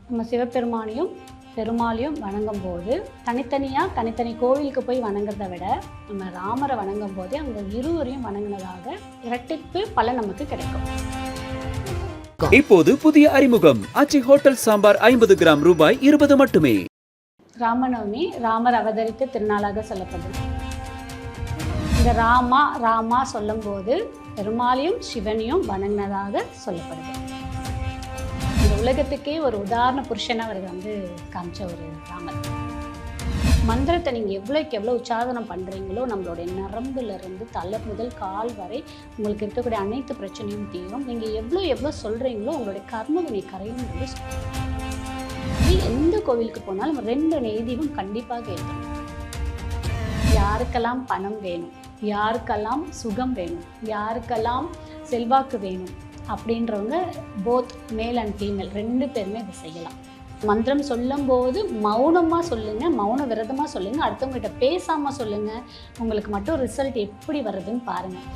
நம்ம சிவபெருமானையும் பெருமாளையும் வணங்கும் போது தனித்தனி கோவிலுக்கு போய் வணங்குறதை விட நம்ம ராமரை வணங்கும் போதே அவங்க இருவரையும் வணங்கினதாக இரட்டிப்பு பலன் நமக்கு கிடைக்கும். இப்போது புதிய அறிமுகம் ஆச்சி ஹோட்டல் சாம்பார் 50 கிராம் ரூபாய் 20 மட்டுமே. ராமநவமி ராமர் அவதரித்த திருநாளாக சொல்லப்படுது. இந்த ராமா சொல்லும் போது பெருமாளையும் சிவனையும் வணங்கினதாக சொல்லப்படுது. இந்த உலகத்துக்கே ஒரு உதாரண புருஷனை அவர் காமிச்ச ஒரு ராமர். மந்திரத்தை நீங்கள் எவ்வளோக்கு எவ்வளோ உச்சாரணம் பண்ணுறீங்களோ நம்மளுடைய நரம்புலேருந்து தலை முதல் கால் வரை உங்களுக்கு இருக்கக்கூடிய அனைத்து பிரச்சனையும் தீரும். நீங்கள் எவ்வளோ சொல்கிறீங்களோ உங்களுடைய கர்மவினை கரையும். எந்த கோவிலுக்கு போனாலும் 2 நெய்தீபம் கண்டிப்பாக இருக்கணும். யாருக்கெல்லாம் பணம் வேணும், யாருக்கெல்லாம் சுகம் வேணும், யாருக்கெல்லாம் செல்வாக்கு வேணும் அப்படின்றவங்க போத் மேல் அண்ட் ஃபீமேல் 2 பேருமே இதை செய்யலாம். மந்திரம் சொல்லும் போது மௌனமாக சொல்லுங்கள், மௌன விரதமாக சொல்லுங்கள், அடுத்தவங்ககிட்ட பேசாமல் சொல்லுங்கள். உங்களுக்கு மட்டும் ரிசல்ட் எப்படி வருதுன்னு பாருங்கள்.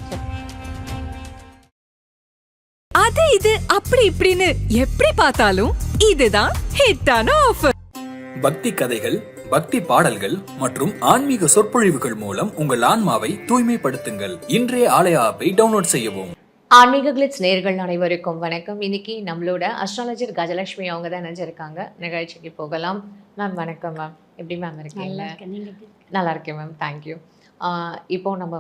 அது இது அப்படி இப்படின்னு எப்படி பார்த்தாலும் இதுதான் ஹிட்டான ஆஃபர். பக்தி கதைகள், பக்தி பாடல்கள் மற்றும் ஆன்மீக சொற்பொழிவுகள் மூலம் உங்கள் ஆன்மாவை தூய்மைப்படுத்துங்கள். இன்றைய ஆலய ஆப்பை டவுன்லோட் செய்யவும். ஆன்மீக கிளிட்ஸ் நேயர்கள் அனைவருக்கும் வணக்கம். இன்னைக்கு நம்மளோட அஸ்ட்ராலஜர் கஜலட்சுமி அவங்க தான் நினைச்சிருக்காங்க. நிகழ்ச்சிக்கு போகலாம். மேம் வணக்கம் மேம், எப்படி மேம் இருக்கீங்க? நல்லா இருக்கேன் மேம், தேங்க்யூ. இப்போ நம்ம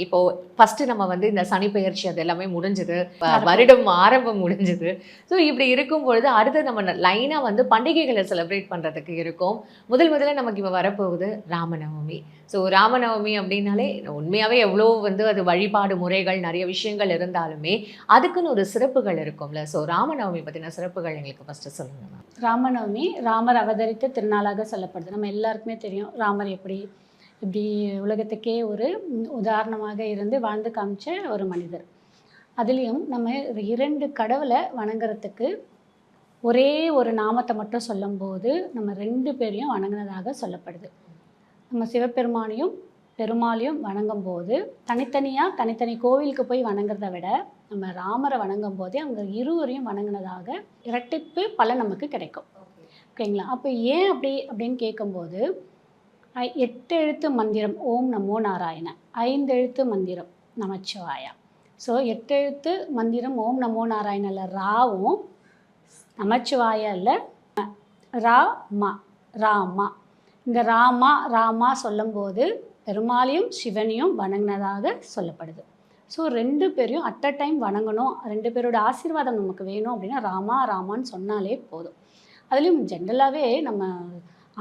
இப்போ ஃபஸ்ட்டு நம்ம இந்த சனி பெயர்ச்சி அது எல்லாமே முடிஞ்சது, வருடம் ஆரம்பம் முடிஞ்சது. ஸோ இப்படி இருக்கும் பொழுது அடுத்து நம்ம லைனாக பண்டிகைகளை செலிப்ரேட் பண்ணுறதுக்கு இருக்கும். முதல்ல நமக்கு இப்போ வரப்போகுது ராமநவமி. ஸோ ராமநவமி அப்படின்னாலே உண்மையாகவே எவ்வளோ அது வழிபாடு முறைகள் நிறைய விஷயங்கள் இருந்தாலுமே அதுக்குன்னு ஒரு சிறப்புகள் இருக்கும்ல. ஸோ ராமநவமி பற்றின சிறப்புகள் எங்களுக்கு ஃபஸ்ட்டு சொல்லுங்கள் மேம். ராமநவமி ராமர் அவதரித்த திருநாளாக சொல்லப்படுது. நம்ம எல்லாருக்குமே தெரியும் ராமர் இப்படி உலகத்துக்கே ஒரு உதாரணமாக இருந்து வாழ்ந்து காமிச்ச ஒரு மனிதர். அதுலேயும் நம்ம 2 கடவுளை வணங்குறதுக்கு ஒரே ஒரு நாமத்தை மட்டும் சொல்லும்போது நம்ம 2 பேரையும் வணங்கினதாக சொல்லப்படுது. நம்ம சிவபெருமானையும் பெருமாளையும் வணங்கும் போது தனித்தனி கோவிலுக்கு போய் வணங்குறதை விட நம்ம ராமரை வணங்கும் போதே அவங்க இருவரையும் வணங்கினதாக இரட்டிப்பு பலன் நமக்கு கிடைக்கும். ஓகேங்களா? அப்போ ஏன் அப்படின்னு கேட்கும்போது 8 எழுத்து மந்திரம் ஓம் நமோ நாராயண, 5 எழுத்து மந்திரம் நமச்சிவாயா. ஸோ 8 எழுத்து மந்திரம் ஓம் நமோ நாராயணில் ராவும் நமச்சிவாயா இல்லை ராமா. இந்த ராமா சொல்லும்போது பெருமாளையும் சிவனையும் வணங்கினதாக சொல்லப்படுது. ஸோ 2 பேரையும் அட் அ டைம் வணங்கணும், 2 பேரோட ஆசீர்வாதம் நமக்கு வேணும் அப்படின்னா ராமான்னு சொன்னாலே போதும். அதுலேயும் ஜென்ரலாகவே நம்ம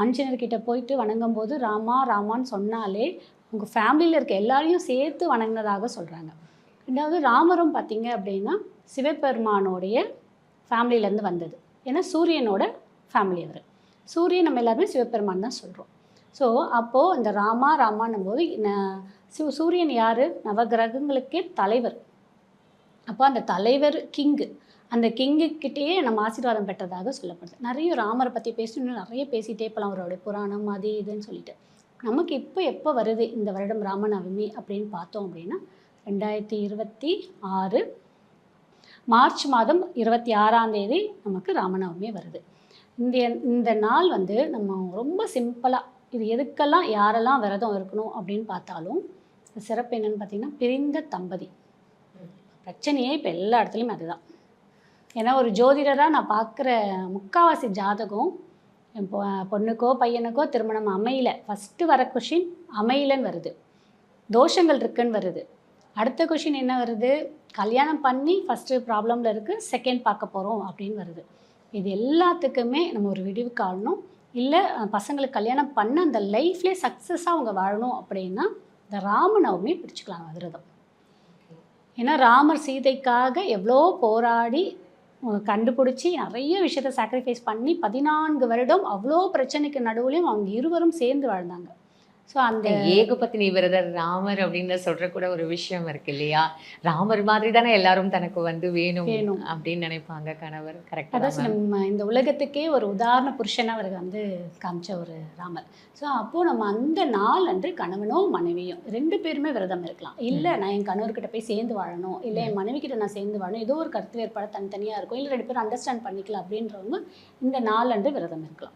ஆஞ்சநேயர்கிட்ட போயிட்டு வணங்கும் போது ராமான்னு சொன்னாலே உங்கள் ஃபேமிலியில் இருக்க எல்லாரையும் சேர்த்து வணங்கினதாக சொல்கிறாங்க. ரெண்டாவது ராமரும் பார்த்திங்க அப்படின்னா சிவபெருமானோடைய ஃபேமிலியிலேருந்து வந்தது. ஏன்னா சூரியனோட ஃபேமிலி அவர். சூரியன் நம்ம எல்லாருமே சிவபெருமான் தான் சொல்கிறோம். ஸோ அப்போது இந்த ராமான்னும் போது சூரியன் யார்? நவகிரகங்களுக்கே தலைவர். அப்போ அந்த தலைவர் கிங்கு, அந்த கிங்குக்கிட்டேயே நம்ம ஆசீர்வாதம் பெற்றதாக சொல்லப்படுது. நிறைய ராமரை பற்றி பேசணும், நிறைய பேசிகிட்டே போகலாம், அவருடைய புராணம் அது இதுன்னு சொல்லிட்டு. நமக்கு எப்போ வருது இந்த வருடம் ராமநவமி அப்படின்னு பார்த்தோம் அப்படின்னா 2026 மார்ச் மாதம் 26ஆம் தேதி நமக்கு ராமநவமி வருது. இந்த நாள் நம்ம ரொம்ப சிம்பிளாக இது எதுக்கெல்லாம் யாரெல்லாம் விரதம் இருக்கணும் அப்படின்னு பார்த்தாலும் சிறப்பு என்னென்னு பார்த்திங்கன்னா பிரிந்த தம்பதி பிரச்சனையே இப்போ எல்லா இடத்துலையும் அதுதான். ஏன்னா ஒரு ஜோதிடராக நான் பார்க்குற முக்கால்வாசி ஜாதகம் பொண்ணுக்கோ பையனுக்கோ திருமணம் அமையல, ஃபஸ்ட்டு வர கொஷின் அமையலன்னு வருது, தோஷங்கள் இருக்குன்னு வருது. அடுத்த கொஷின் என்ன வருது? கல்யாணம் பண்ணி ஃபஸ்ட்டு ப்ராப்ளமில் இருக்குது, செகண்ட் பார்க்க போகிறோம் அப்படின்னு வருது. இது எல்லாத்துக்குமே நம்ம ஒரு விடிவு காணணும். இல்லை பசங்களுக்கு கல்யாணம் பண்ண அந்த லைஃப்லேயே சக்ஸஸாக அவங்க வாழணும் அப்படின்னா இந்த ராமநவமி பிடிச்சிக்கலாம் விரதம். ஏன்னா ராமர் சீதைக்காக எவ்வளோ போராடி கண்டுபிடிச்சி நிறைய விஷயத்தை சாக்ரிஃபைஸ் பண்ணி 14 வருடம் அவ்வளோ பிரச்சனைக்கு நடுவுலையும் அவங்க இருவரும் சேர்ந்து வாழ்ந்தாங்க. ஸோ அந்த ஏகபத்தினி விரதர் ராமர் அப்படின்னு சொல்ற கூட ஒரு விஷயம் இருக்கு இல்லையா? ராமர் மாதிரி தானே எல்லாரும் தனக்கு வந்து வேணும் அப்படின்னு நினைப்பாங்க கணவர். கரெக்டாக அதான் நம்ம இந்த உலகத்துக்கே ஒரு உதாரண புருஷனா அவர் வந்து காமிச்ச ஒரு ராமர். ஸோ அப்போது நம்ம அந்த நாள் அன்று கணவனோ மனைவியும் 2 பேருமே விரதம் இருக்கலாம். இல்லை நான் என் கணவர்கிட்ட போய் சேர்ந்து வாழணும், இல்லை என் மனைவி கிட்ட நான் சேர்ந்து வாழணும், ஏதோ ஒரு கருத்து வேறுபாடு தனித்தனியாக இருக்கும், இல்லை 2 பேரும் அண்டர்ஸ்டாண்ட் பண்ணிக்கலாம் அப்படின்றவங்க இந்த நாள் அன்று விரதம் இருக்கலாம்.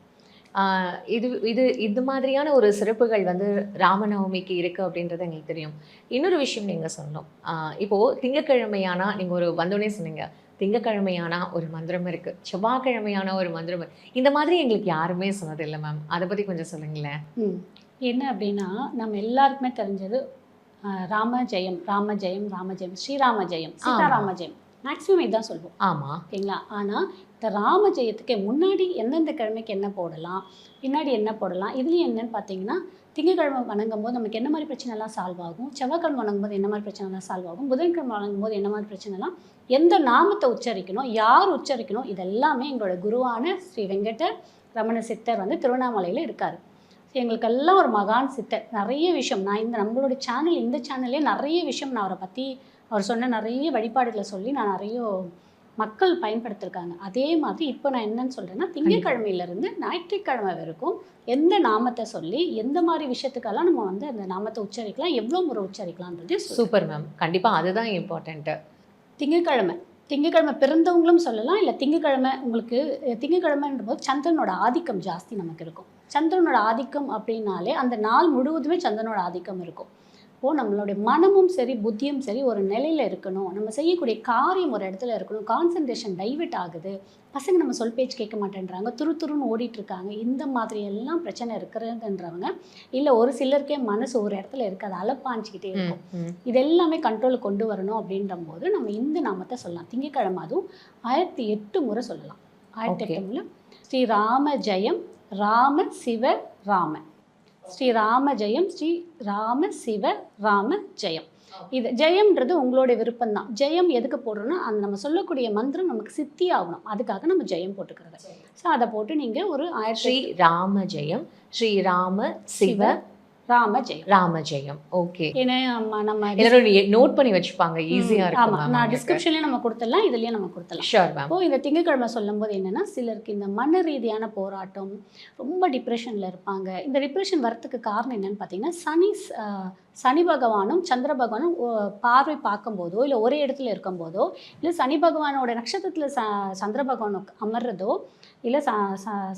இது மாதிரியான ஒரு சிறப்புகள் வந்து ராமநவமிக்கு இருக்குது அப்படின்றது எங்களுக்கு தெரியும். இன்னொரு விஷயம் நீங்கள் சொன்னோம், இப்போது திங்கக்கிழமையானா நீங்கள் ஒரு வந்தோடனே சொன்னீங்க திங்கக்கிழமையானா ஒரு மந்திரம் இருக்குது, செவ்வாய்க்கிழமையான ஒரு மந்திரம் இந்த மாதிரி எங்களுக்கு யாருமே சொன்னதில்லை மேம். அதை பற்றி கொஞ்சம் சொல்லுங்களேன். என்ன அப்படின்னா நம்ம எல்லாருக்குமே தெரிஞ்சது ராம ஜெயம் ராம ஜெயம் ராம ஜெயம் ஸ்ரீராம ஜெயம் சீதாராம ஜெயம் மேக்ஸிமம் இதுதான் சொல்லுவோம். ஆமாம், ஓகேங்களா? ஆனால் இந்த ராம ஜெயத்துக்கு முன்னாடி எந்தெந்த கிழமைக்கு என்ன போடலாம், பின்னாடி என்ன போடலாம், இதுலேயும் என்னன்னு பார்த்தீங்கன்னா திங்கக்கிழமை வணங்கும் போது நமக்கு என்ன மாதிரி பிரச்சனைலாம் சால்வ் ஆகும், செவ்வாய்க்கிழமை வணங்கும் போது என்ன மாதிரி பிரச்சனைலாம் சால்வ் ஆகும், புதன்கிழமை வணங்கும் போது என்ன மாதிரி பிரச்சனைலாம், எந்த நாமத்தை உச்சரிக்கணும், யார் உச்சரிக்கணும், இதெல்லாமே எங்களோட குருவான ஸ்ரீ வெங்கட ரமண சித்தர் வந்து திருவண்ணாமலையில் இருக்கார். எங்களுக்கெல்லாம் ஒரு மகான் சித்தர். நிறைய விஷயம் நான் நம்மளோட இந்த சேனல்லே நிறைய விஷயம் நான் அவரை பற்றி அவர் சொன்ன நிறைய வழிபாடுகளை சொல்லி நான் நிறைய மக்கள் பயன்படுத்திருக்காங்க. அதே மாதிரி இப்போ நான் என்னன்னு சொல்கிறேன்னா திங்கக்கிழமையிலேருந்து ஞாயிற்றுக்கிழமை வரைக்கும் எந்த நாமத்தை சொல்லி எந்த மாதிரி விஷயத்துக்கெல்லாம் நம்ம வந்து அந்த நாமத்தை உச்சரிக்கலாம், எவ்வளோ முறை உச்சரிக்கலான்றது சூப்பர் மேம். கண்டிப்பாக அதுதான் இம்பார்ட்டண்ட்டு. திங்கக்கிழமை பிறந்தவங்களும் சொல்லலாம். இல்லை திங்கக்கிழமை உங்களுக்கு திங்கக்கிழமைன்ற போது சந்திரனோட ஆதிக்கம் ஜாஸ்தி நமக்கு இருக்கும். சந்திரனோட ஆதிக்கம் அப்படின்னாலே அந்த நாள் முழுவதுமே சந்திரனோட ஆதிக்கம் இருக்கும். இப்போது நம்மளுடைய மனமும் சரி புத்தியும் சரி ஒரு நிலையில் இருக்கணும், நம்ம செய்யக்கூடிய காரியம் ஒரு இடத்துல இருக்கணும், கான்சன்ட்ரேஷன் டைவெர்ட் ஆகுது, பசங்க நம்ம சொல் பேச்சு கேட்க மாட்டேன்றாங்க, துருன்னு ஓடிட்டுருக்காங்க, இந்த மாதிரி எல்லாம் பிரச்சனை இருக்கிறதுன்றவங்க, இல்லை ஒரு சிலருக்கே மனசு ஒரு இடத்துல இருக்காது, அலப்பாஞ்சிக்கிட்டே இருக்கும், இது எல்லாமே கண்ட்ரோலுக்கு கொண்டு வரணும் அப்படின்ற போது நம்ம இந்த நாமத்தை சொல்லலாம். திங்கக்கிழமை அதுவும் 1008 முறை சொல்லலாம். 1008 முறை ஸ்ரீ ராம ஜெயம் ராம சிவ ராம, ஸ்ரீ ராம ஜெயம் ஸ்ரீ ராம சிவ ராம ஜெயம். இது ஜெயம்ன்றது உங்களுடைய விருப்பம் தான். ஜெயம் எதுக்கு போடுறோன்னா அந்த நம்ம சொல்லக்கூடிய மந்திரம் நமக்கு சித்தி ஆகணும், அதுக்காக நம்ம ஜெயம் போட்டுக்கிறது. ஸோ அதை போட்டு நீங்கள் ஒரு ஸ்ரீ ராம ஜெயம் ஸ்ரீ ராம சிவ ராம ஜெயம் ராம ஜெயம். ஓகே, ஏன்னா நம்ம எல்லாரும் நோட் பண்ணி வச்சுப்பாங்க, ஈஸியாக இருக்கும். ஆமாம், நான் டிஸ்கிரிப்ஷன்லேயும் நம்ம கொடுத்துடலாம், இதுலேயும் நம்ம கொடுத்துடலாம். Sure ma'am. இந்த திங்கக்கிழமை சொல்லும் போது என்னென்னா சிலருக்கு இந்த மன ரீதியான போராட்டம், ரொம்ப டிப்ரெஷனில் இருப்பாங்க. இந்த டிப்ரெஷன் வரத்துக்கு காரணம் என்னென்னு பார்த்தீங்கன்னா சனி பகவானும் சந்திர பகவானும் பார்வை பார்க்கும்போதோ இல்லை ஒரே இடத்துல இருக்கும்போதோ, இல்லை சனி பகவானோட நட்சத்திரத்தில் சந்திர பகவான் அமர்றதோ, இல்லை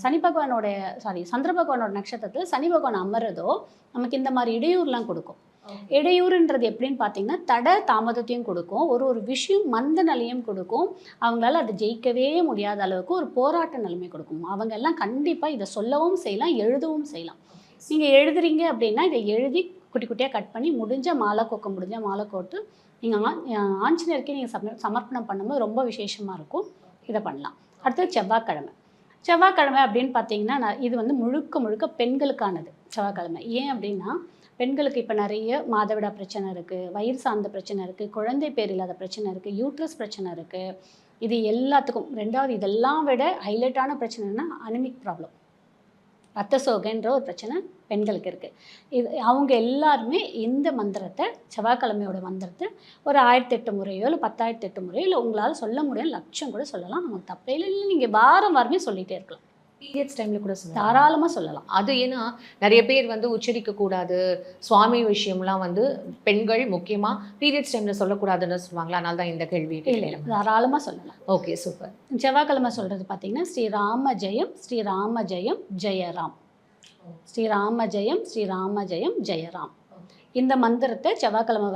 சந்திர பகவானோட நட்சத்திரத்தில் சனி பகவான் அமர்றதோ நமக்கு இந்த மாதிரி இடையூறுலாம் கொடுக்கும். இடையூறுன்றது எப்படின்னு பார்த்தீங்கன்னா தடை தாமதத்தையும் கொடுக்கும், ஒரு விஷயம் மந்த நிலையும் கொடுக்கும், அவங்களால அதை ஜெயிக்கவே முடியாத அளவுக்கு ஒரு போராட்ட நிலைமை கொடுக்கும். அவங்க எல்லாம் கண்டிப்பாக இதை சொல்லவும் செய்யலாம், எழுதவும் செய்யலாம். நீங்கள் எழுதுறீங்க அப்படின்னா இதை எழுதி குட்டி குட்டியாக கட் பண்ணி முடிஞ்ச மாலை கோட்டு நீங்கள் ஆஞ்சநேயருக்கே நீங்கள் சமர்ப்பணம் பண்ணும்போது ரொம்ப விசேஷமாக இருக்கும். இதை பண்ணலாம். அடுத்தது செவ்வாய்க்கிழமை அப்படின்னு பார்த்தீங்கன்னா இது வந்து முழுக்க பெண்களுக்கானது செவ்வாய்க்கிழமை. ஏன் அப்படின்னா பெண்களுக்கு இப்போ நிறைய மாதவிடா பிரச்சனை இருக்குது, வயிறு சார்ந்த பிரச்சனை இருக்குது, குழந்தை பேர் இல்லாத பிரச்சனை இருக்குது, யூட்ரஸ் பிரச்சனை இருக்குது. இது எல்லாத்துக்கும் ரெண்டாவது இதெல்லாம் விட ஹைலைட்டான பிரச்சனைனா அனிமிக் ப்ராப்ளம், ரத்த சோகைன்ற ஒரு பிரச்சனை பெண்களுக்கு இருக்குது. இது அவங்க எல்லாருமே இந்த மந்திரத்தை செவ்வாய்க்கிழமையோட மந்திரத்தை ஒரு 1008 முறையோ இல்லை 1008 முறையோ இல்லை உங்களால் சொல்ல முடியும் லட்சம் கூட சொல்லலாம், நமக்கு தப்பே இல்லை. நீங்கள் வாரமே சொல்லிகிட்டே இருக்கலாம். பீரியட்ஸ் டைமில் கூட தாராளமாக சொல்லலாம். அது ஏன்னா நிறைய பேர் வந்து உச்சரிக்கக்கூடாது, சுவாமி விஷயம்லாம் வந்து பெண்கள் முக்கியமாக பீரியட்ஸ் டைமில் சொல்லக்கூடாதுன்னு சொல்லுவாங்களா? அதனால தான் இந்த கேள்வி. இல்லை தாராளமாக சொல்லலாம். Okay, super. செவ்வாய்க்கிழமை சொல்கிறது பார்த்தீங்கன்னா ஸ்ரீராம ஜெயம் ஸ்ரீராம ஜெயம் ஜெயராம், ஸ்ரீராம ஜெயம் ஸ்ரீராம ஜெயம் ஜெயராம். இந்த மந்திரத்தை செவ்வாய்க்கிழமை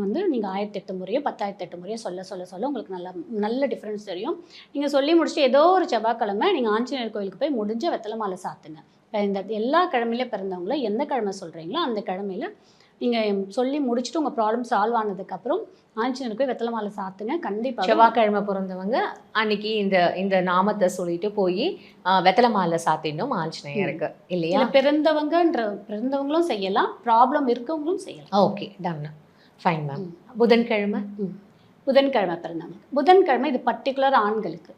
வந்து நீங்கள் 1008 முறையோ 1008 முறையோ சொல்ல உங்களுக்கு நல்ல டிஃப்ரென்ஸ் தெரியும். நீங்கள் சொல்லி முடிச்சுட்டு ஏதோ ஒரு செவ்வாய்க்கிழமை நீங்கள் ஆஞ்சநேயர் கோயிலுக்கு போய் முடிஞ்ச வெத்தலை மாலை சாத்துங்க. இந்த எல்லா கிழமையில பிறந்தவங்கள எந்த கிழமை சொல்கிறீங்களோ அந்த கிழமையில நீங்கள் சொல்லி முடிச்சுட்டு உங்கள் ப்ராப்ளம் சால்வ் ஆனதுக்கப்புறம் ஆஞ்சநேயருக்கு வெத்தலை மாலை சாத்துங்க. கண்டிப்பாக செவ்வாய்க்கிழமை பிறந்தவங்க அன்னைக்கு இந்த நாமத்தை சொல்லிட்டு போய் வெத்தலை மாலை சாத்திடணும் ஆஞ்சநேயருக்கு, இல்லையா? பிறந்தவங்களும் செய்யலாம், ப்ராப்ளம் இருக்கவங்களும் செய்யலாம். Okay, done, fine ma'am. புதன்கிழமை பிறந்தவங்க, புதன்கிழமை இது பர்டிகுலர் ஆண்களுக்கு.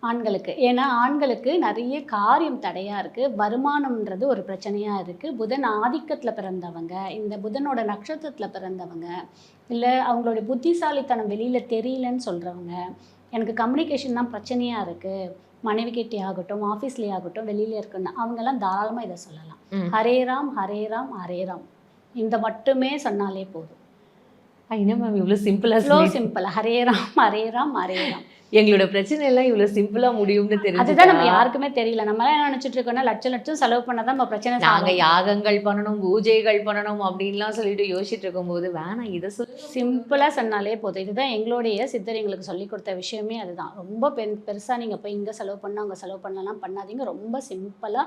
ஆண்களுக்கு. ஏன்னா ஆண்களுக்கு நிறைய காரியம் தடையாக இருக்குது, வருமானம்ன்றது ஒரு பிரச்சனையாக இருக்குது. புதன் ஆதிக்கத்தில் பிறந்தவங்க, இந்த புதனோட நட்சத்திரத்தில் பிறந்தவங்க, இல்லை அவங்களுடைய புத்திசாலித்தனம் வெளியில் தெரியலன்னு சொல்கிறவங்க, எனக்கு கம்யூனிகேஷன் தான் பிரச்சனையாக இருக்குது, மனைவிக்கிட்டே ஆகட்டும் ஆஃபீஸ்லேயே ஆகட்டும் வெளியில இருக்குன்னு, அவங்கெல்லாம் தாராளமாக இதை சொல்லலாம். ஹரே ராம் ஹரே ராம் ஹரே ராம் இந்த மட்டுமே சொன்னாலே போதும். என்ன மேம் இவ்வளோ சிம்பிளாக ஸ்லோ சிம்பிள், ஹரே ராம் ஹரே ராம் ஹரே ராம். எங்களோட பிரச்சனை எல்லாம் இவ்வளோ சிம்பிளா முடியும்னு தெரியும். அதுதான் நம்ம யாருக்குமே தெரியல. நம்ம எல்லாம் என்ன நினைச்சிட்டு இருக்கோம்னா லட்சம் லட்சம் செலவு பண்ணாதான் நம்ம பிரச்சனை. நாங்க யாகங்கள் பண்ணணும், பூஜைகள் பண்ணணும் அப்படின்லாம் சொல்லிட்டு யோசிச்சுட்டு இருக்கும்போது வேணாம் இதை சொல்லி சிம்பிளா சொன்னாலே போதும். இதுதான் எங்களுடைய சித்தர் எங்களுக்கு சொல்லி கொடுத்த விஷயமே அதுதான். ரொம்ப பெருசா நீங்க போய் இங்க செலவு பண்ணா அங்க செலவு பண்ணலாம் பண்ணாதீங்க. ரொம்ப சிம்பிளா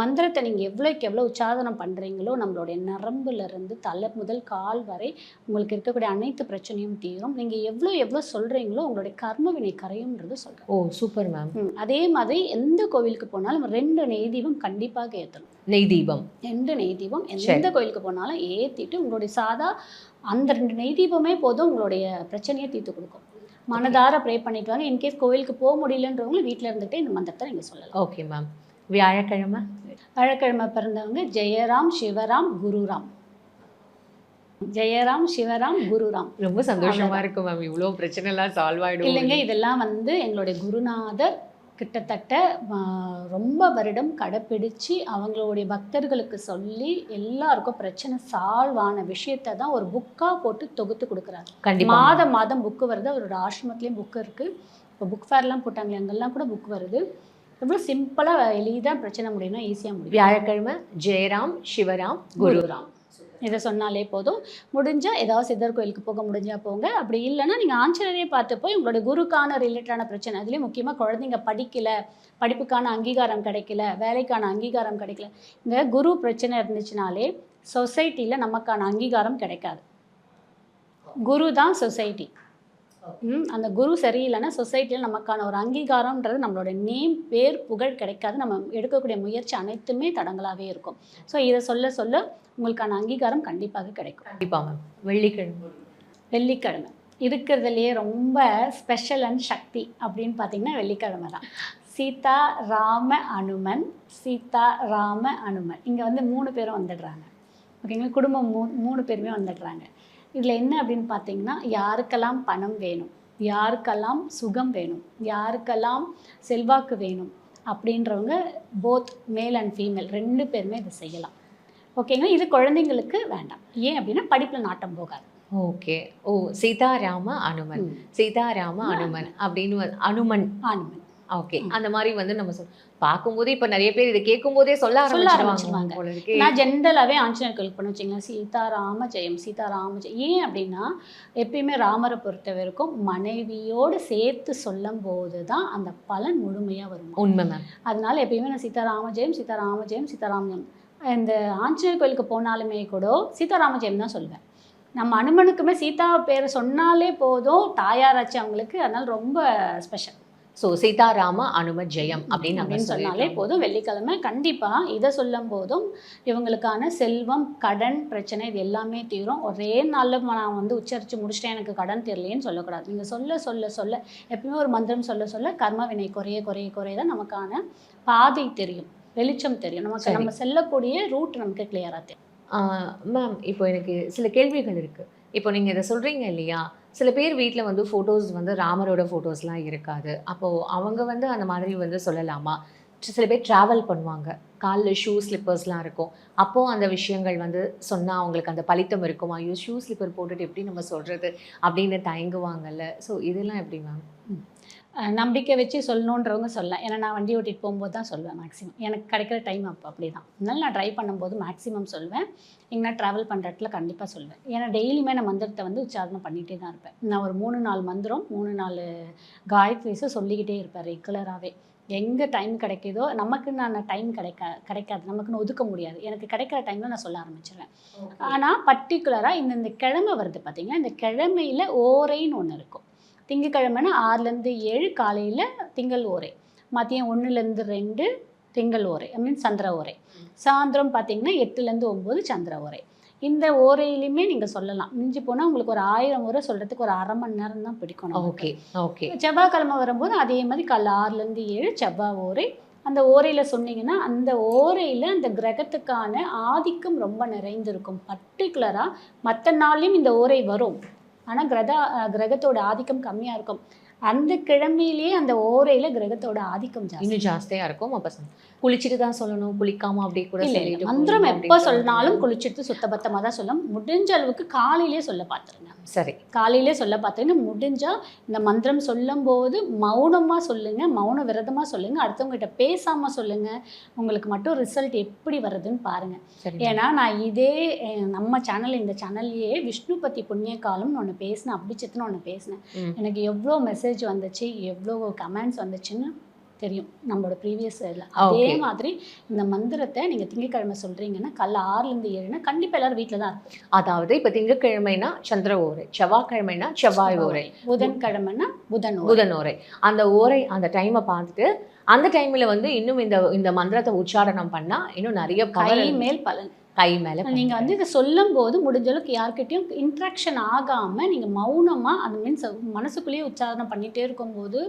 மந்திரத்தை நீங்க எவ்வளோக்கு எவ்வளோ உச்சாரணம் பண்றீங்களோ நம்மளுடைய நரம்புல இருந்து தலை முதல் கால் வரை உங்களுக்கு இருக்கக்கூடிய அனைத்து பிரச்சனையும் தீரும். நீங்க எவ்வளோ சொல்றீங்களோ உங்களுடைய கர்ம வினை கரையும்ன்றது சொல்றேன். ஓ சூப்பர் மேம். அதே மாதிரி எந்த கோவிலுக்கு போனாலும் 2 நெய் தீபம் கண்டிப்பாக ஏற்றணும். நெய் தீபம் 2 நெய் தீபம் எந்த கோவிலுக்கு போனாலும் ஏற்றிட்டு உங்களுடைய சாதா அந்த 2 நெய் தீபமே போதும் உங்களுடைய பிரச்சனையை தீர்த்து கொடுக்கும். மனதார ப்ரே பண்ணிட்டு வாங்க. இன்கேஸ் கோவிலுக்கு போக முடியலன்றவங்களும் வீட்டில் இருந்துகிட்டே இந்த மந்திரத்தை நீங்கள் சொல்லலாம். Okay ma'am. வியாழக்கிழமை பிறந்தவங்க ஜெயராம் சிவராம் குருராம். ஜெயராம் சிவராம் குருராம். ரொம்ப சந்தோஷமா இருக்கும் மேம். இவ்வளோ பிரச்சனை எல்லாம் சால்வ் ஆயிடும் இல்லைங்க. இதெல்லாம் எங்களுடைய குருநாதர் கிட்டத்தட்ட ரொம்ப வருடம் கடைப்பிடிச்சு அவங்களுடைய பக்தர்களுக்கு சொல்லி எல்லாருக்கும் பிரச்சனை சால்வ் ஆன விஷயத்தை தான் ஒரு புக்காக போட்டு தொகுத்து கொடுக்குறாரு. கண்டிப்பாக மாதம் புக்கு வருது. அவரோட ஆசிரமத்துலேயும் புக்கு இருக்குது. இப்போ புக் ஃபேர்லாம் போட்டாங்களே அங்கெல்லாம் கூட புக் வருது. எவ்வளோ சிம்பிளாக எளிதாக பிரச்சனை முடியும்னா ஈஸியாக முடியும். வியாழக்கிழமை ஜெயராம் சிவராம் குருராம் இதை சொன்னாலே போதும். முடிஞ்சால் ஏதாவது சித்தர் கோயிலுக்கு போக முடிஞ்சால் போங்க. அப்படி இல்லைன்னா நீங்கள் ஆஞ்சநேயரையே பார்த்து போய் உங்களோட குருக்கான ரிலேட்டடான பிரச்சனை, அதுலேயும் முக்கியமாக குழந்தைங்க படிக்கல, படிப்புக்கான அங்கீகாரம் கிடைக்கல, வேலைக்கான அங்கீகாரம் கிடைக்கல, இந்த குரு பிரச்சனை இருந்துச்சுனாலே சொசைட்டியில் நமக்கான அங்கீகாரம் கிடைக்காது. குரு தான் சொசைட்டி. அந்த குரு சரியில்லைன்னா சொசைட்டியில் நமக்கான ஒரு அங்கீகாரம்ன்றது நம்மளோட நேம் பேர் புகழ் கிடைக்காது. நம்ம எடுக்கக்கூடிய முயற்சி அனைத்துமே தடங்களாகவே இருக்கும். ஸோ இதை சொல்ல சொல்ல உங்களுக்கான அங்கீகாரம் கண்டிப்பாக கிடைக்கும். கண்டிப்பாக மேம். வெள்ளிக்கிழமை இருக்கிறதுலையே ரொம்ப ஸ்பெஷல் அண்ட் சக்தி அப்படின்னு பார்த்தீங்கன்னா வெள்ளிக்கிழமை தான். சீதா ராம அனுமன். சீதா ராம அனுமன் இங்கே 3 பேரும் வந்துடுறாங்க. ஓகேங்களா? குடும்பம் 3 பேருமே வந்துடுறாங்க. இதில் என்ன அப்படின்னு பார்த்தீங்கன்னா யாருக்கெல்லாம் பணம் வேணும், யாருக்கெல்லாம் சுகம் வேணும், யாருக்கெல்லாம் செல்வாக்கு வேணும் அப்படின்றவங்க போத் மேல் அண்ட் ஃபீமேல் 2 பேருமே இதை செய்யலாம். ஓகேங்களா? இது குழந்தைங்களுக்கு வேண்டாம். ஏன் அப்படின்னா படிப்பில் நாட்டம் போகாது. ஓகே. ஓ சீதாராம அனுமன், சீதாராம அனுமன் அப்படின்னு அனுமன். ஓகே. அந்த மாதிரி நம்ம பார்க்கும்போது இப்போ நிறைய பேர் இதை கேட்கும் போதே சொல்ல ஆரம்பிச்சிருவாங்க. நான் ஜென்ரலாகவே ஆஞ்சநேயர் கோயிலுக்கு பண்ண வச்சிங்களேன் சீதாராம ஜெயம் சீதாராம ஜெயம். ஏன் அப்படின்னா எப்பயுமே ராமரை பொறுத்த வரைக்கும் மனைவியோடு சேர்த்து சொல்லும் போது தான் அந்த பலன் முழுமையாக வரும். உண்மை மேம். அதனால எப்பயுமே நான் சீதாராம ஜெயம் சீதாராம ஜெயம் சீதாராம ஜெயம். இந்த ஆஞ்சநேயர் கோயிலுக்கு போனாலுமே கூட சீதாராம ஜெயம் தான் சொல்வேன். நம்ம அனுமனுக்குமே சீதா பேரை சொன்னாலே போதும், தாயாராச்சு அவங்களுக்கு. அதனால ரொம்ப ஸ்பெஷல். ஸோ சீதாராம அனும ஜெயம் அப்படின்னு சொன்னாலே போதும். வெள்ளிக்கிழமை கண்டிப்பாக இதை சொல்லும் போதும் இவங்களுக்கான செல்வம், கடன் பிரச்சனை இது எல்லாமே தீரும். ஒரே நாளில் நான் உச்சரித்து முடிச்சிட்டேன் எனக்கு கடன் தெரியலேன்னு சொல்லக்கூடாது. நீங்கள் சொல்ல சொல்ல சொல்ல எப்பவுமே ஒரு மந்திரம் சொல்ல சொல்ல கர்ம வினை குறைய குறைய குறைய தான் நமக்கான பாதை தெரியும், வெளிச்சம் தெரியும். நமக்கு நம்ம செல்லக்கூடிய ரூட் நமக்கு கிளியராக தெரியும். மேம் இப்போ எனக்கு சில கேள்விகள் இருக்குது. இப்போ நீங்கள் இதை சொல்கிறீங்க இல்லையா, சில பேர் வீட்டில் ஃபோட்டோஸ் ராமரோட ஃபோட்டோஸ்லாம் இருக்காது. அப்போது அவங்க அந்த மாதிரி சொல்லலாமா? சில பேர் ட்ராவல் பண்ணுவாங்க, காலில் ஷூ ஸ்லிப்பர்ஸ்லாம் இருக்கும். அப்போது அந்த விஷயங்கள் சொன்னால் அவங்களுக்கு அந்த பலித்தம் இருக்குமா? ஐயோ ஷூ ஸ்லிப்பர் போட்டுட்டு எப்படி நம்ம சொல்கிறது அப்படின்னு தயங்குவாங்கல்ல. ஸோ இதெல்லாம் எப்படி மேம்? நம்பிக்கை வச்சு சொல்லணுன்றவங்க சொல்லலாம். ஏன்னா நான் வண்டி ஓட்டிகிட்டு போகும்போது தான் சொல்வேன் மேக்ஸிமம். எனக்கு கிடைக்கிற டைம் அப்படி தான். அதனால நான் ட்ரைவ் பண்ணும்போது மேக்ஸிமம் சொல்வேன். எங்கன்னா ட்ராவல் பண்ணுற இடத்துல கண்டிப்பாக சொல்வேன். ஏன்னா டெய்லியுமே நான் மந்திரத்தை உச்சாரணம் பண்ணிகிட்டே தான் இருப்பேன். நான் ஒரு 3-4 மந்திரம் 3-4 காயத்ரிஸை சொல்லிக்கிட்டே இருப்பேன் ரெகுலராகவே. எங்கே டைம் கிடைக்கிதோ நமக்குன்னு டைம் கிடைக்காது, நமக்குன்னு ஒதுக்க முடியாது. எனக்கு கிடைக்கிற டைமில் நான் சொல்ல ஆரம்பிச்சிடுவேன். ஆனால் பர்டிகுலராக இந்த கிழமை வருது பார்த்தீங்கன்னா, இந்த கிழமையில் ஓரைன்னு ஒன்று இருக்கும். திங்கக்கிழமைனா 6லேருந்து 7 காலையில் திங்கள் ஓரை, மதியம் 1லேருந்து 2 திங்கள் ஓரை, சந்திர ஓரை. சாயந்தரம் பார்த்தீங்கன்னா 8லேருந்து 9 சந்திர ஓரை. இந்த ஓரையிலையுமே நீங்கள் சொல்லலாம். மிஞ்சி போனால் உங்களுக்கு ஒரு 1000 முறை சொல்கிறதுக்கு ஒரு அரை மணி நேரம் தான் பிடிக்கும் நமக்கு. Okay okay. செவ்வாய்க்கிழமை வரும்போது அதே மாதிரி காலைல 6லேருந்து 7 செவ்வாய் ஓரை. அந்த ஓரையில் சொன்னீங்கன்னா அந்த ஓரையில் அந்த கிரகத்துக்கான ஆதிக்கம் ரொம்ப நிறைந்திருக்கும். பர்டிகுலராக மற்ற நாள்லையும் இந்த ஓரை வரும், ஆனால் கிரகத்தோட ஆதிக்கம் கம்மியாக இருக்கும். அந்த கிழமையிலேயே அந்த ஓரையில் கிரகத்தோட ஆதிக்கம் ஜாஸ்தி, இன்னும் ஜாஸ்தியாக இருக்கும். அப்போ குளிச்சுட்டு தான் சொல்லணும், குளிக்காமல் அப்படியே கூட இல்லை. சொல்லிட்டு மந்திரம் போகணும் எப்போ அப்படின்னு சொன்னாலும் குளிச்சுட்டு சுத்தபத்தமாக தான் சொல்லணும். முடிஞ்ச அளவுக்கு காலையிலே சொல்ல பார்த்துருங்க. சரி. காலையிலே சொல்ல பார்த்தீங்கன்னா முடிஞ்சால் இந்த மந்திரம் சொல்லும்போது மௌனமாக சொல்லுங்கள், மௌன விரதமாக சொல்லுங்கள், அடுத்தவங்ககிட்ட பேசாமல் சொல்லுங்கள். உங்களுக்கு மட்டும் ரிசல்ட் எப்படி வருதுன்னு பாருங்கள். சரி. ஏன்னா நான் இதே நம்ம சேனல், இந்த சேனல்லையே விஷ்ணு பற்றி புண்ணிய காலம்னு ஒன்று பேசினேன், அபிச்சித்துன்னு ஒன்று பேசினேன். எனக்கு எவ்வளோ மெசேஜ் வந்துச்சு, எவ்வளோ கமெண்ட்ஸ் வந்துச்சுன்னு தெரியும் நம்மளோட ப்ரீவியஸ் இதில். அதே மாதிரி இந்த மந்திரத்தை நீங்கள் திங்கட்கிழமை சொல்கிறீங்கன்னா காலைல 6லேருந்து 7னா கண்டிப்பாக எல்லாரும் வீட்டில் தான் இருக்கும். அதாவது இப்போ திங்கட்கிழமைனா சந்திர ஓரை, செவ்வாய்க்கிழமைனா செவ்வாய் ஓரை, புதன்கிழமைனா புதன் ஓரை. அந்த ஓரை அந்த டைமை பார்த்துட்டு அந்த டைமில் வந்து இன்னும் இந்த மந்திரத்தை உச்சாரணம் பண்ணால் இன்னும் நிறைய கை மேல் பலன். கை மேலே நீங்கள் வந்து இதை சொல்லும் போது முடிஞ்ச அளவுக்கு யார்கிட்டையும் இன்ட்ராக்ஷன் ஆகாமல் நீங்கள் மௌனமாக அது மீன்ஸ் மனசுக்குள்ளேயே உச்சாரணம் பண்ணிகிட்டே இருக்கும்போது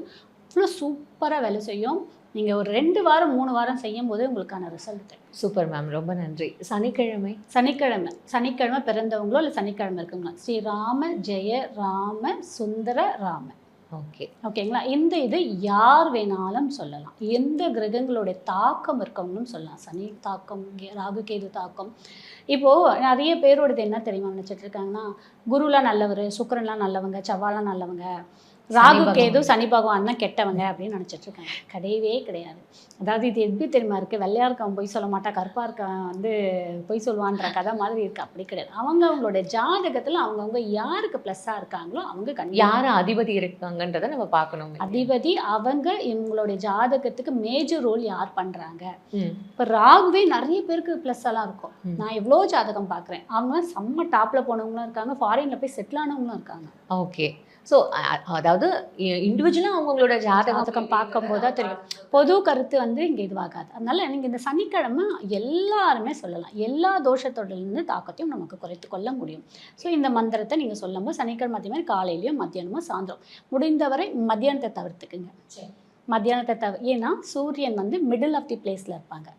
அவ்வளோ சூப்பராக வேலை செய்யும். நீங்கள் ஒரு 2 வாரம் 3 வாரம் செய்யும் போது உங்களுக்கான ரிசல்ட். சூப்பர் மேம், ரொம்ப நன்றி. சனிக்கிழமை பிறந்தவங்களோ இல்லை சனிக்கிழமை இருக்குங்களா, ஸ்ரீ ராம ஜெய ராம சுந்தர ராம. ஓகேங்களா. இந்த இது யார் வேணாலும் சொல்லலாம். எந்த கிரகங்களுடைய தாக்கம் இருக்கவங்களும் சொல்லலாம். சனி தாக்கம், ராகு கேது தாக்கம். இப்போது நிறைய பேரோடது என்ன தெரியுமா நினச்சிட்டு இருக்காங்கன்னா, குருலாம் நல்லவர், சுக்கிரன்லாம் நல்லவங்க, செவ்வாய்லாம் நல்லவங்க, ராகு கேது சனி பகவான் தான் கெட்டவங்க அப்படின்னு நினச்சிட்டு இருக்காங்க. கிடையவே கிடையாது. அதாவது இது எப்படி தெரியுமா இருக்குது, வெள்ளையாக இருக்கவன் பொய் சொல்ல மாட்டா, கருப்பாக இருக்கவன் வந்து பொய் சொல்லுவான்ற கதை மாதிரி இருக்குது. அப்படி கிடையாது. அவங்களோட ஜாதகத்தில் அவங்கவுங்க யாருக்கு ப்ளஸ்ஸாக இருக்காங்களோ அவங்க யார் அதிபதி இருக்காங்கன்றதை நம்ம பார்க்கணும். அதிபதி அவங்க இவங்களுடைய ஜாதகத்துக்கு மேஜர் ரோல் யார் பண்ணுறாங்க. இப்போ ராகுவே நிறைய பேருக்கு ப்ளஸ் எல்லாம் இருக்கும். நான் எவ்வளோ ஜாதகம் பார்க்குறேன், அவங்க செம்ம டாப்பில் போனவங்களும் இருக்காங்க, ஃபாரினில் போய் செட்டில் ஆனவங்களும் இருக்காங்க. ஓகே. ஸோ அதாவது இண்டிவிஜுவலாக அவங்களோட ஜாதகம் பார்க்கும்போது தான் தெரியும். பொது கருத்து வந்து இங்கே இதுவாகாது. அதனால நீங்கள் இந்த சனிக்கிழமை எல்லாருமே சொல்லலாம். எல்லா தோஷத்தோடலேருந்து தாக்கத்தையும் நமக்கு குறைத்து கொள்ள முடியும். ஸோ இந்த மந்திரத்தை நீங்கள் சொல்லும்போது சனிக்கிழமை அதே மாதிரி காலையிலையும் மத்தியானமும் சாயந்தரம் முடிந்தவரை மத்தியானத்தை தவிர்த்துக்குங்க. மத்தியானத்தை ஏன்னா சூரியன் வந்து மிடில் ஆஃப் தி பிளேஸில் இருப்பாங்க.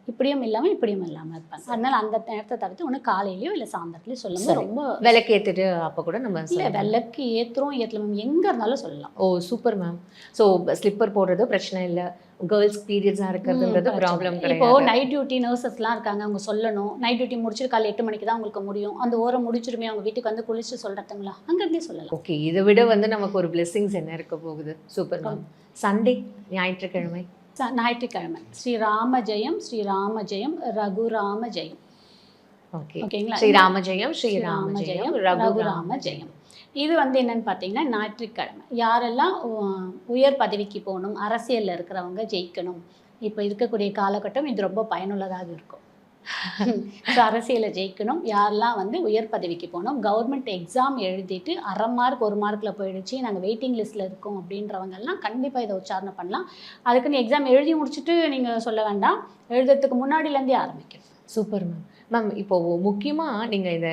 இப்படியும் இல்லாமல் இப்படியும் இல்லாமல் இருப்பாங்க. அதனால அந்த நேரத்தை தவிர்த்து ஒன்று காலையிலையோ இல்லை சாயந்தரத்துலையும் சொல்லும்போது ரொம்ப விளக்கு ஏற்றிட்டு அப்போ கூட நம்ம இல்லை விளக்கு ஏற்றலாம், எங்கே இருந்தாலும் சொல்லலாம். ஓ சூப்பர் மேம். ஸோ ஸ்லிப்பர் போடுறது பிரச்சனை இல்லை, கேர்ள்ஸ் பீரியட்ஸாக இருக்கிறதுன்றது ப்ராப்ளம் கிடையாது. இப்போது நைட் டியூட்டி நர்சஸ்லாம் இருக்காங்க, அவங்க சொல்லணும். நைட் டியூட்டி முடிச்சுட்டு காலை 8 மணிக்கு தான் உங்களுக்கு முடியும். அந்த ஓரம் முடிச்சிருமே அவங்க வீட்டுக்கு வந்து குளிச்சு சொல்கிறதுங்களா, அங்கேருந்தே சொல்லலாம். ஓகே. இதை விட வந்து நமக்கு ஒரு பிளெஸிங்ஸ் என்ன இருக்க போகுது. Super ma'am. சண்டே ஞாயிற்றுக்கிழமை ஸ்ரீ ராம ஜெயம், ஸ்ரீ ராம ஜெயம், ரகுராம ஜெயம். ஓகேங்களா. ஸ்ரீ ராம ஜெயம், ஸ்ரீ ராம ஜெயம், ரகுராம ஜெயம். இது வந்து என்னன்னு பார்த்தீங்கன்னா ஞாயிற்றுக்கிழமை யாரெல்லாம் உயர் பதவிக்கு போகணும், அரசியலில் இருக்கிறவங்க ஜெயிக்கணும், இப்போ இருக்கக்கூடிய காலகட்டம் இது ரொம்ப பயனுள்ளதாக இருக்கும். ஸோ அரசியலை ஜெயிக்கணும், யாரெல்லாம் வந்து உயர் பதவிக்கு போகணும், கவர்மெண்ட் எக்ஸாம் எழுதிட்டு 1/2 மார்க் 1 மார்க்கில் போயிடுச்சு, நாங்கள் வெயிட்டிங் லிஸ்ட்டில் இருக்கோம் அப்படின்றவங்கெல்லாம் கண்டிப்பாக இதை உச்சாரணம் பண்ணலாம். அதுக்குன்னு எக்ஸாம் எழுதி முடிச்சுட்டு நீங்கள் சொல்ல வேண்டாம், எழுதுறதுக்கு முன்னாடிலேருந்தே ஆரம்பிக்கணும். Super ma'am. மேம் இப்போது முக்கியமாக நீங்கள் இதை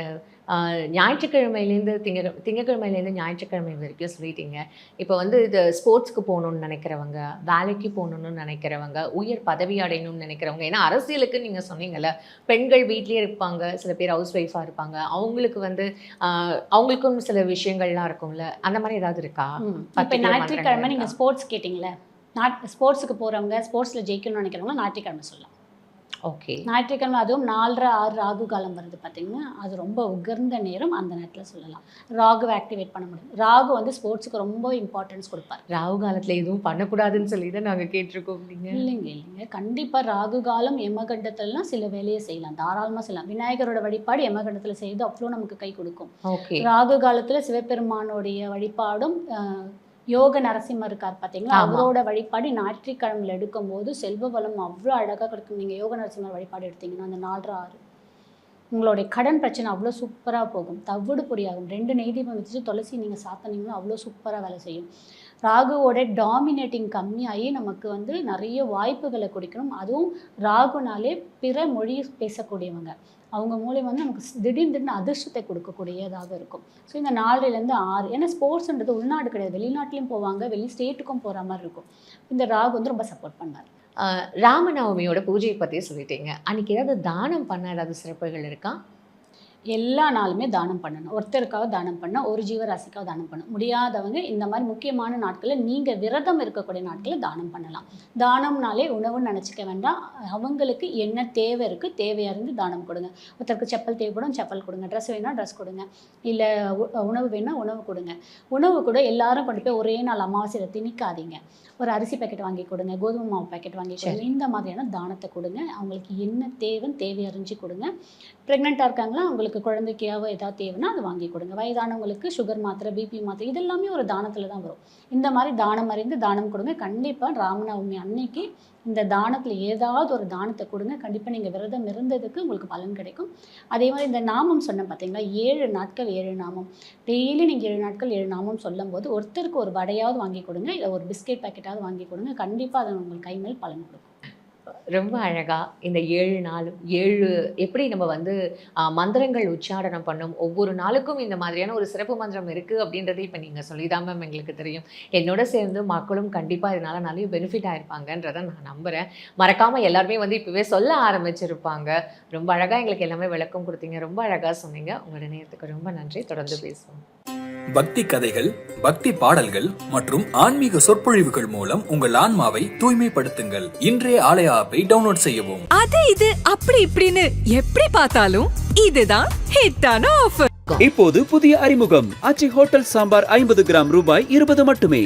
ஞாயிற்றுக்கிழமையிலேருந்து திங்கக்கிழமையிலேருந்து ஞாயிற்றுக்கிழமை வரைக்கும் சொல்லிட்டீங்க. இப்போ வந்து இது ஸ்போர்ட்ஸ்க்கு போகணுன்னு நினைக்கிறவங்க, வேலைக்கு போகணுன்னு நினைக்கிறவங்க, உயர் பதவி அடையணும்னு நினைக்கிறவங்க, ஏன்னா அரசியலுக்கு நீங்கள் சொன்னீங்கல்ல, பெண்கள் வீட்லேயே இருப்பாங்க, சில பேர் ஹவுஸ் ஒய்ஃபாக இருப்பாங்க, அவங்களுக்கு வந்து அவங்களுக்கும் சில விஷயங்கள்லாம் இருக்கும்ல, அந்த மாதிரி ஏதாவது இருக்கா? இப்போ ஞாயிற்றுக்கிழமை நீங்கள் ஸ்போர்ட்ஸ் கேட்டிங்களே, ஸ்போர்ட்ஸுக்கு போகிறவங்க, ஸ்போர்ட்ஸில் ஜெயிக்கணும்னு நினைக்கிறவங்க ஞாயிற்றுக்கிழமை சொல்லலாம். ஓகே. ஞாயிற்றுக்கிழமை அதுவும் 4:30 6 ராகு காலம் வருது பார்த்தீங்கன்னா, அது ரொம்ப உகர்ந்த நேரம். அந்த நேரத்தில் சொல்லலாம். ராகுவை ஆக்டிவேட் பண்ண முடியும். ராகு வந்து ஸ்போர்ட்ஸுக்கு ரொம்ப இம்பார்ட்டன்ஸ் கொடுப்பார். ராகு காலத்தில் எதுவும் பண்ணக்கூடாதுன்னு சொல்லி தான் நாங்கள் கேட்டிருக்கோம். அப்படிங்க இல்லைங்க கண்டிப்பாக ராகு காலம் யமகண்டத்துலலாம் சில வேலையை செய்யலாம், தாராளமாக செய்யலாம். விநாயகரோட வழிபாடு யமகண்டத்தில் செய்து அவ்வளோ நமக்கு கை கொடுக்கும். ஓகே. ராகு காலத்தில் சிவபெருமானுடைய வழிபாடும் யோக நரசிம்மர் இருக்கார் பார்த்தீங்களா, அவரோட வழிபாடு ஞாயிற்றுக்கிழமையில் எடுக்கும்போது செல்வ வளம் அவ்வளோ அழகாக கிடைக்கும். நீங்கள் யோக நரசிம்மர் வழிபாடு எடுத்தீங்கன்னா அந்த 4:30 6 உங்களுடைய கடன் பிரச்சனை அவ்வளோ சூப்பராக போகும், தவிடு பொடியாகும். 2 நெய் தீபம் வச்சுட்டு துளசி நீங்கள் சாத்தினீங்கன்னா அவ்வளோ சூப்பராக வேலை செய்யும். ராகுவோட டாமினேட்டிங் கம்மியாகி நமக்கு வந்து நிறைய வாய்ப்புகளை கொடுக்கணும். அதுவும் ராகுனாலே பிற மொழி பேசக்கூடியவங்க, அவங்க மூலியம் வந்து நமக்கு திடீர்னு அதிர்ஷ்டத்தை கொடுக்கக்கூடியதாக இருக்கும். ஸோ இந்த 4லேருந்து 6, ஏன்னா ஸ்போர்ட்ஸ்ன்றது உள்நாடு கிடையாது, வெளிநாட்டிலையும் போவாங்க, வெளி ஸ்டேட்டுக்கும் போகிற மாதிரி இருக்கும். இந்த ராகு வந்து ரொம்ப சப்போர்ட் பண்ணார். ராமநவமியோட பூஜையை பற்றி சொல்லிட்டீங்க. அன்றைக்கி ஏதாவது தானம் பண்ண ஏதாவது சிறப்புகள் இருக்கா? எல்லா நாளுமே தானம் பண்ணணும். ஒருத்தருக்காக தானம் பண்ணால், ஒரு ஜீவராசிக்காக தானம் பண்ணணும். முடியாதவங்க இந்த மாதிரி முக்கியமான நாட்களில் நீங்கள் விரதம் இருக்கக்கூடிய நாட்களில் தானம் பண்ணலாம். தானம்னாலே உணவுன்னு நினச்சிக்க வேண்டாம். அவங்களுக்கு என்ன தேவை இருக்குது, தேவையாக இருந்து தானம் கொடுங்க. ஒருத்தருக்கு செப்பல் தேவைப்படும், செப்பல் கொடுங்க. ட்ரெஸ் வேணால் ட்ரெஸ் கொடுங்க. இல்லை உணவு வேணால் உணவு கொடுங்க. உணவு கூட எல்லாரும் கொண்டு போய் ஒரே நாள் அமாவாசையில் திணிக்காதீங்க. ஒரு அரிசி பேக்கெட் வாங்கி கொடுங்க, கோதுமை மாவு பேக்கெட் வாங்கி கொடுங்க. இந்த மாதிரியான தானத்தை கொடுங்க. அவங்களுக்கு என்ன தேவைன்னு தேவை அறிஞ்சு கொடுங்க. ப்ரெக்னெண்ட்டாக இருக்காங்களா, அவங்களுக்கு குழந்தைக்காக ஏதாவது தேவைன்னா அது வாங்கி கொடுங்க. வயதானவங்களுக்கு சுகர் மாத்திரை, பிபி மாத்திரை, இதெல்லாமே ஒரு தானத்தில் தான் வரும். இந்த மாதிரி தானம் அறிந்து தானம் கொடுங்க. கண்டிப்பாக ராமநவமி அன்னைக்கு இந்த தானத்தில் ஏதாவது ஒரு தானத்தை கொடுங்க. கண்டிப்பாக நீங்கள் விரதம் இருந்ததுக்கு உங்களுக்கு பலன் கிடைக்கும். அதே மாதிரி இந்த நாமம் சொன்னேன் பார்த்தீங்களா, 7 நாட்கள் 7 நாமம். டெய்லி நீங்கள் 7 நாட்கள் 7 நாமம் சொல்லும் போது ஒருத்தருக்கு ஒரு வடையாவது வாங்கி கொடுங்க, இல்லை ஒரு பிஸ்கெட் பேக்கெட்டாவது வாங்கி கொடுங்க. கண்டிப்பாக அது உங்களுக்கு கை மேல் பலன் கொடுக்கும். ரொம்ப அழகா இந்த 7 நாளும் 7 எப்படி நம்ம வந்து மந்திரங்கள் உச்சாரணம் பண்ணும், ஒவ்வொரு நாளுக்கும் இந்த மாதிரியான ஒரு சிறப்பு மந்திரம் இருக்குது அப்படின்றது இப்போ நீங்கள் சொல்லிதான் மேம் எங்களுக்கு தெரியும். என்னோட சேர்ந்து மக்களும் கண்டிப்பாக இதனால் நிறைய பெனிஃபிட் ஆயிருப்பாங்கன்றதை நான் நம்புகிறேன். மறக்காமல் எல்லாருமே வந்து இப்போவே சொல்ல ஆரம்பிச்சிருப்பாங்க. ரொம்ப அழகாக எங்களுக்கு எல்லாமே விளக்கம் கொடுத்தீங்க, ரொம்ப அழகாக சொன்னீங்க. உங்களோட நேரத்துக்கு ரொம்ப நன்றி. தொடர்ந்து பேசுவோம். பக்தி கதைகள், பக்தி பாடல்கள் மற்றும் ஆன்மீக சொற்பொழிவுகள் மூலம் உங்கள் ஆன்மாவை தூய்மைப்படுத்துங்கள். இன்றைய ஆலய ஆப்பை டவுன்லோட் செய்யவும். அது இது அப்படி இப்படின்னு எப்படி பார்த்தாலும் இதுதான் ஹிட்டான ஆஃபர். இப்போது புதிய அறிமுகம், ஆச்சி ஹோட்டல் சாம்பார் 50 கிராம் ரூபாய் 20 மட்டுமே.